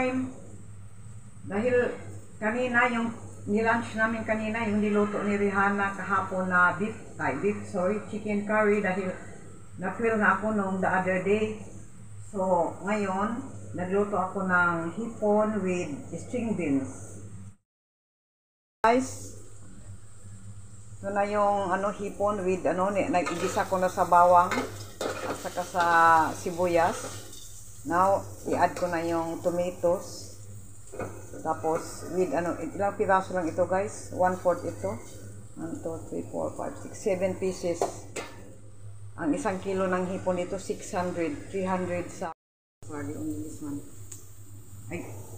time. Dahil kanina yung nilunch namin kanina, yung niluto ni Rihanna kahapon na chicken curry dahil na-feel na ako nung the other day. So, ngayon, nagluto ako ng hipon with string beans. Guys, ito na yung hipon with nag-igisa ko na sa bawang at saka sa sibuyas. Now, i-add ko na yung tomatoes. Tapos, with ilang piraso lang ito guys? 1/4 ito. 1, 2, 3, 4, 5, 6, 7 pieces. Ang 1 kilo ng hipon ito, 600, 300 sa... Sorry, only this one.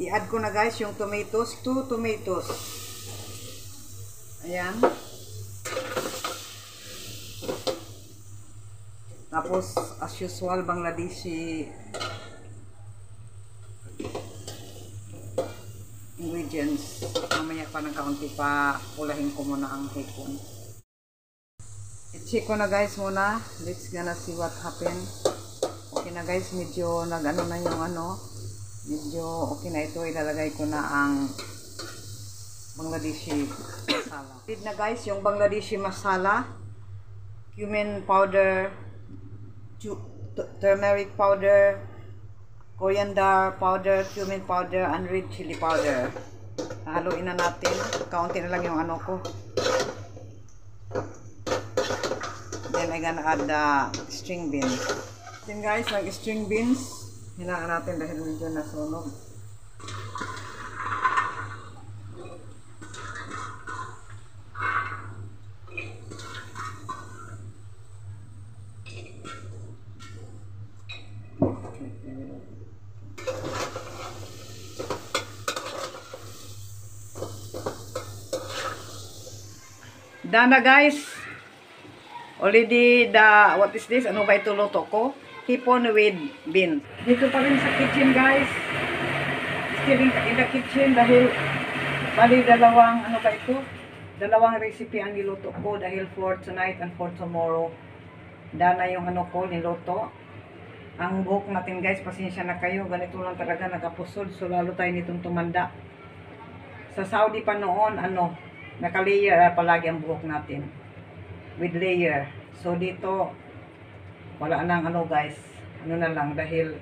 I-add ko na guys yung tomatoes, 2 tomatoes. Ayan. Tapos, as usual, Bangladeshi ingredients. Mamaya pa ng kaunti pa, ulahin ko muna ang hipon. I-check ko na guys muna. Let's gonna see what happened. Okay na guys, medyo na yung medyo okay na ito. Ilalagay ko na ang Bangladeshi masala. Read na guys yung Bangladeshi masala. Cumin powder, turmeric powder, coriander powder, cumin powder, and red chili powder. Haluin na natin. Kaunti na lang yung ko. Then I gonna add the string beans. Then guys, yung string beans, hinaan natin dahil medyo nasunog. Done na guys. Already what is this? Ano ba ito luto ko? Hipon with beans. Dito pa rin sa kitchen guys. Still in the kitchen dahil bali dalawang dalawang recipe ang niluto ko dahil for tonight and for tomorrow. Done na yung ko niluto. Ang buhok natin guys, pasensya na kayo. Ganito lang talaga nagapusod. So lalo tayo nitong tumanda. Sa Saudi pa noon, naka-layer palagi ang buhok natin. With layer. So dito, wala nang guys. Na lang dahil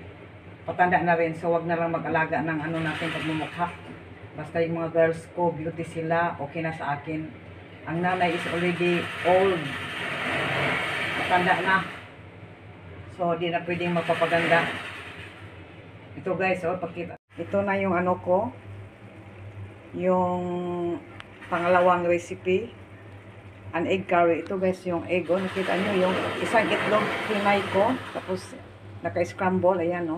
patanda na rin. So wag na lang mag-alaga ng natin pagmumukha. Basta yung mga girls ko, beauty sila, okay na sa akin. Ang nanay is already old. Patanda na. So di na pwedeng magpapaganda. Ito guys, pakita. Ito na yung ko. Yung pangalawang recipe, an egg curry. Ito guys yung egg, nakita nyo yung isang itlog hinay ko, tapos naka-scramble, ayan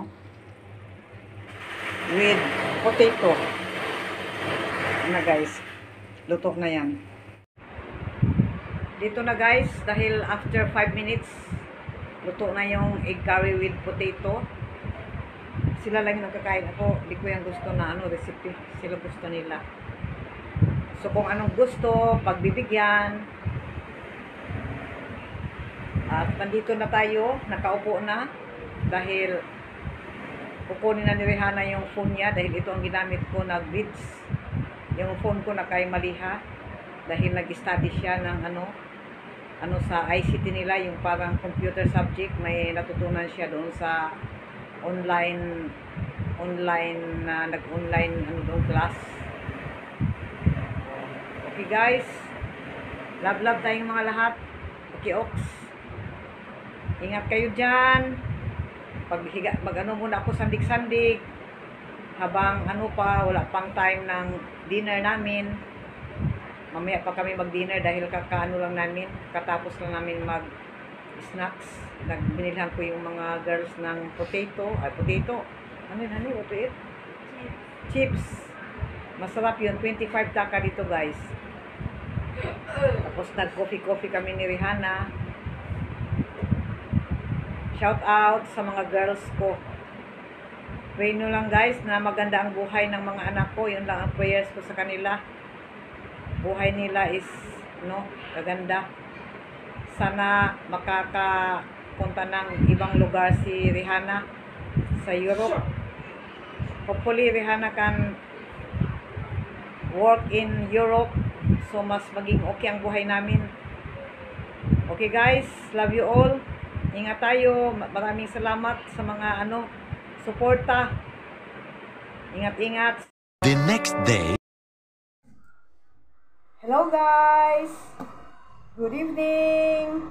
with potato. Na guys, luto na yan. Dito na guys, dahil after 5 minutes, luto na yung egg curry with potato. Sila lang yung nakakain. Ako, di ko yung gusto na recipe. Sila gusto nila. So kung anong gusto, pagbibigyan. At nandito na tayo, nakaupo na. Dahil kukunin na ni Rihanna yung phone niya. Dahil ito ang ginamit ko na Beats. Yung phone ko na kay Maliha. Dahil nag-study siya ng sa ICT nila, yung parang computer subject. May natutunan siya doon sa online nag-online doon class. Okay guys, love tayong mga lahat. Okay oks, ingat kayo dyan. Muna ako sandig-sandig habang pa, wala pang time ng dinner namin. Mamaya pa kami mag-dinner dahil lang namin, katapos lang namin mag-snacks. Binilhan ko yung mga girls ng potato. What to eat? Chips. Masarap yun, 25 taka dito guys. Tapos nag-coffee kami ni Rihanna. Shout out sa mga girls ko. Pray nyo lang guys na maganda ang buhay ng mga anak ko. Yun lang ang prayers ko sa kanila. Buhay nila is kaganda. Sana makakapunta ng ibang lugar si Rihanna sa Europe. hopefully Rihanna can work in Europe, so mas maging okay ang buhay namin. Okay guys, love you all. Ingat tayo. Maraming salamat sa mga suporta. Ingat-ingat. The next day. Hello guys. Good evening.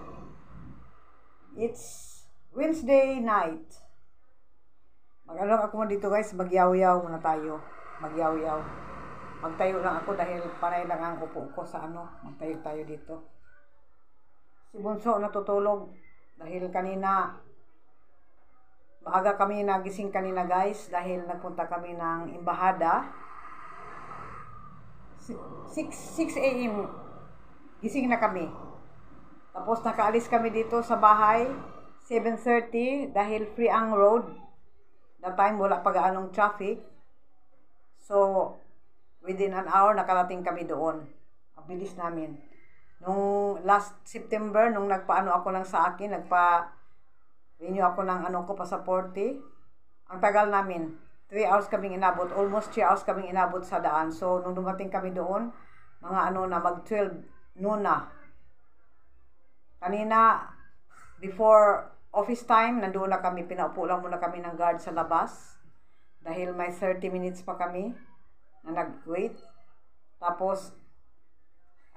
It's Wednesday night. Mag-along ako muna dito guys, magyaw-yaw muna tayo. Magyaw-yaw. Magtayo lang ako dahil panay lang ang upo ko sa magtayo tayo dito. Si Bunso natutulog dahil kanina maaga kami nagising kanina guys dahil nagpunta kami ng embahada. 6 a.m. gising na kami. Tapos nakaalis kami dito sa bahay 7:30 dahil free ang road. That time wala pa gaanong traffic. So within an hour nakarating kami doon. Ang bilis namin. Nung last September, nung nagpaano ako lang sa akin, nagpa-renew ako ng pasaporte. Ang tagal namin. 3 hours kaming inabot. Almost 3 hours kaming inabot sa daan. So, nung dumating kami doon, mga mag-12 noon na. Kanina, before office time, nandoon na kami. Pinaupo lang muna kami ng guard sa labas. Dahil may 30 minutes pa kami na nag-wait. Tapos,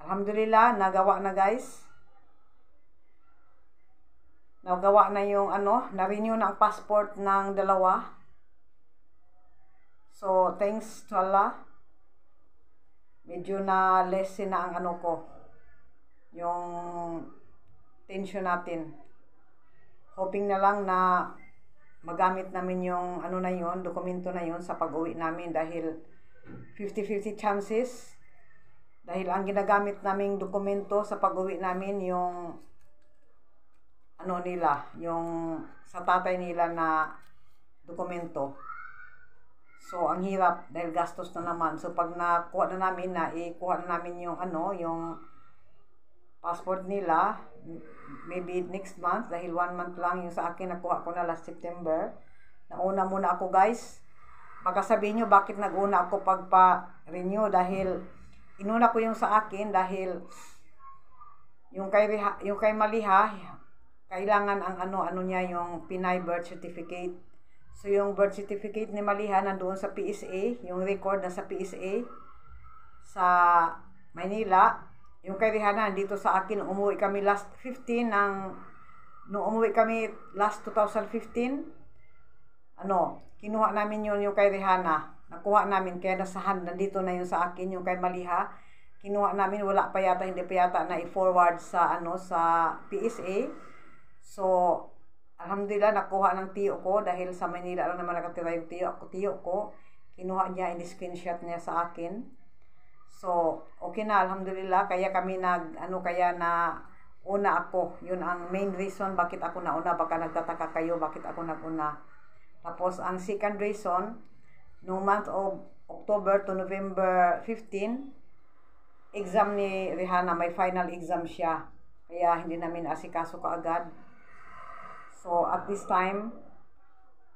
alhamdulillah, nagawa na guys. Nagawa na yung na-renew na ang passport ng dalawa. So, thanks to Allah. Medyo na lessen na ang ko. Yung tension natin. Hoping na lang na magamit namin yung na yun, dokumento na yun sa pag-uwi namin dahil 50-50 chances. Dahil ang ginagamit naming dokumento sa pag-uwi namin yung nila, yung sa tatay nila na dokumento. So, ang hirap dahil gastos na naman. So, pag nakuha na namin ikuha na namin yung yung passport nila, maybe next month, dahil 1 month lang yung sa akin, nakuha ko na last September. Nauna muna ako guys. Baka sabihin nyo, bakit nag-una ako pagpa-renew? Dahil inuna ko yung sa akin dahil yung kay Maliha, kailangan ang niya, yung Pinay birth certificate. So yung birth certificate ni Maliha nandoon sa PSA, yung record na sa PSA sa Manila. Yung kay Rihanna nandito sa akin, umuwi kami last 15 nung umuwi kami last 2015. Kinuha namin yung kay Rihanna. Nakuha namin, kaya nandito na yun sa akin, yung kay Maliha. Kinuha namin, hindi pa yata na i-forward sa sa PSA. So, alhamdulillah, nakuha ng tiyo ko, dahil sa Manila lang naman nakatira yung tiyo ko. Kinuha niya, in-screenshot niya sa akin. So, okay na, alhamdulillah, kaya kami kaya na una ako. Yun ang main reason bakit ako nauna, baka nagtataka kayo bakit ako naguna. Tapos, ang second reason, no month of October to November 15, exam ni Rihanna, may final exam siya. Kaya hindi namin asikaso kaagad. So at this time,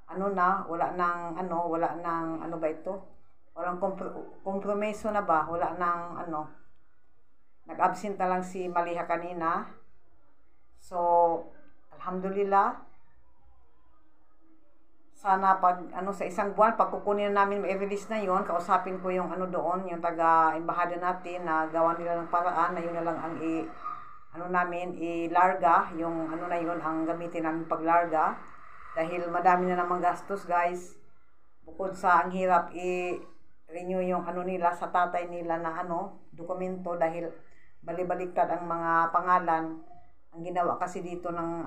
wala nang ba ito? Walang kompromiso na ba? Wala nang nag-absent na lang si Maliha kanina. So, alhamdulillah, sana pag sa isang buwan, pag kukunin namin, i-release na yon, kausapin ko yung doon, yung taga-embahada natin na gawa nila ng paraan na yun na lang ang ilarga, yung na yun ang gamitin namin paglarga. Dahil madami na namang gastos guys. Bukod sa ang hirap i-renew yung nila sa tatay nila na dokumento, dahil balibaliktad ang mga pangalan. Ang ginawa kasi dito ng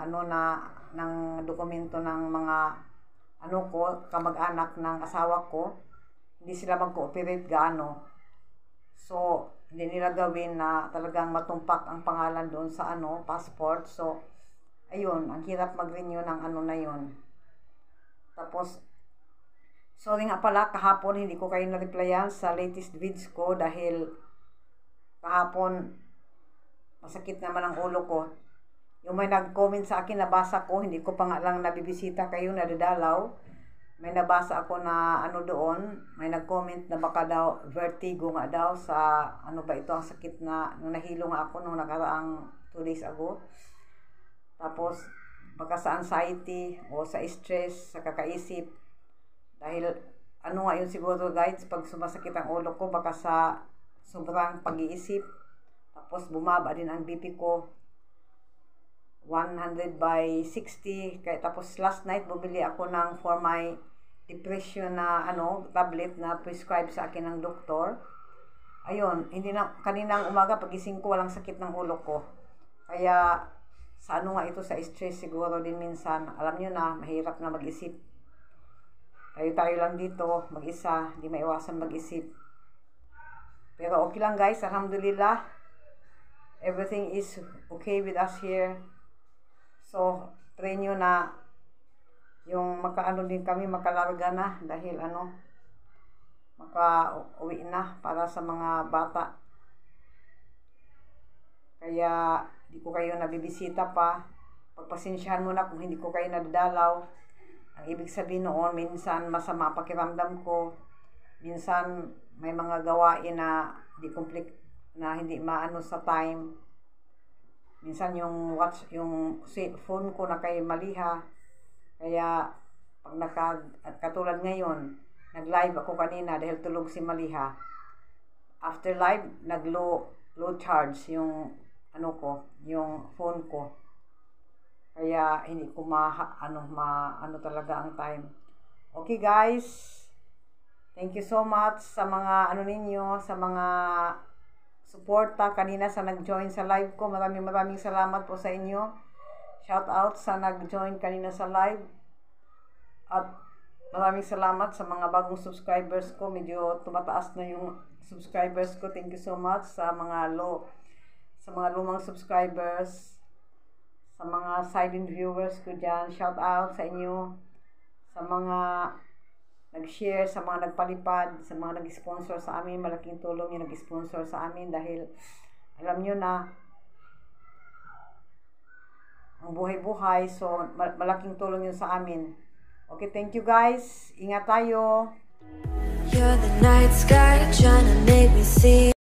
ng dokumento ng mga kamag-anak ng asawa ko, hindi sila mag-cooperate gaano. So, hindi nila gawin na talagang matumpak ang pangalan doon sa passport. So, ayun, ang hirap mag-renew ng na yun. Tapos, sorry nga pala, kahapon hindi ko kayo na-replyan sa latest vids ko dahil kahapon masakit naman ang ulo ko. Yung may nag-comment sa akin, nabasa ko, hindi ko pa nga lang nabibisita kayo, nadadalaw. may nabasa ako na ano doon, may nag-comment na baka daw vertigo nga daw sa ano ba ito ang sakit na nahilo nga ako nung nakaraang 2 days ago. Tapos baka sa anxiety o sa stress, sa kakaisip. Dahil ano nga yun siguro guys, pag sumasakit ang ulo ko baka sa sobrang pag-iisip. Tapos bumaba din ang BP ko. 100/60. Kaya tapos last night bumili ako ng for my depression na tablet na prescribed sa akin ng doktor. Ayun, hindi na kaninang umaga pagising ko walang sakit ng ulo ko. Kaya sa nga ito sa stress siguro din minsan. Alam niyo na mahirap na mag-isip. Tayo lang dito mag-isa, hindi maiwasan mag-isip. Pero okay lang guys, alhamdulillah. Everything is okay with us here. So, pray nyo na yung makaano din kami, makalarga na dahil maka-uwi na para sa mga bata. Kaya, di ko kayo nabibisita pa. Pagpasensyahan mo na kung hindi ko kayo nadadalaw. Ang ibig sabihin noon, minsan masama pakiramdam ko. Minsan, may mga gawain na hindi maano sa time. Minsan yung phone ko na kay maliha. Kaya pag katulad ngayon, nag-live ako kanina dahil tulog si Maliha. After live, nag-low charge yung yung phone ko. Kaya hindi ko talaga ang time. Okay guys. Thank you so much sa mga ninyo, sa mga suporta kanina sa nag-join sa live ko. Maraming salamat po sa inyo. Shout out sa nag-join kanina sa live. At maraming salamat sa mga bagong subscribers ko. Medyo tumataas na yung subscribers ko. Thank you so much sa mga lumang subscribers. Sa mga silent viewers ko dyan. Shout out sa inyo. Sa mga nag-share, sa mga nagpalipad, sa mga nag-sponsor sa amin. Malaking tulong yung nag-sponsor sa amin dahil alam nyo na ang buhay-buhay, so malaking tulong yun sa amin. Okay, thank you guys. Ingat tayo. You're the night sky trying to make me see